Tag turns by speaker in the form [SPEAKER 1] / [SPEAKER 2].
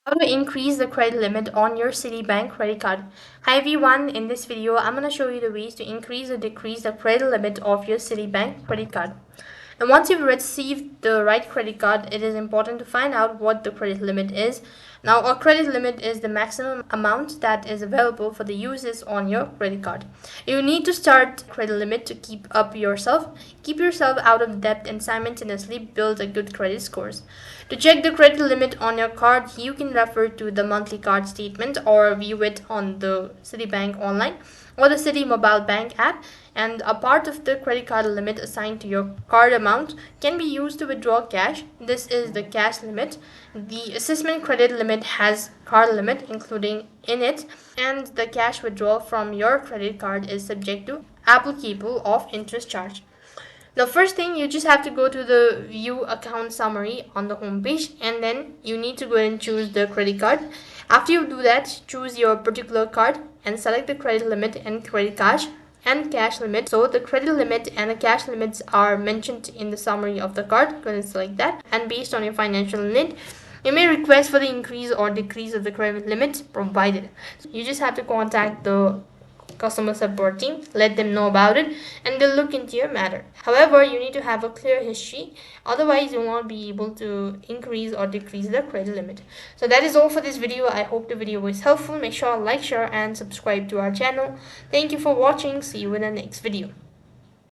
[SPEAKER 1] How to increase the credit limit on your Citibank credit card. Hi everyone, in this video I'm going to show you the ways to increase or decrease the credit limit of your Citibank credit card. And once you've received the right credit card, it is important to find out what the credit limit is. Now, a credit limit is the maximum amount that is available for the uses on your credit card. You need to start credit limit to keep yourself out of debt and simultaneously build a good credit scores. To check the credit limit on your card, you can refer to the monthly card statement or view it on the Citibank online or the Citi mobile bank app, and a part of the credit card limit assigned to your card amount can be used to withdraw cash. This is the cash limit. The assessment credit limit has card limit including in it, and the cash withdrawal from your credit card is subject to applicable of interest charge. The first thing, you just have to go to the view account summary on the home page, and then you need to go and choose the credit card. After you do that, choose your particular card and select the credit limit and credit cash and cash limit. So the credit limit and the cash limits are mentioned in the summary of the card. Go and select that, and based on your financial need, you may request for the increase or decrease of the credit limit provided. You just have to contact the customer support team, let them know about it, and they'll look into your matter. However, you need to have a clear history, otherwise you won't be able to increase or decrease the credit limit. So that is all for this video. I hope the video was helpful. Make sure to like, share and subscribe to our channel. Thank you for watching. See you in the next video.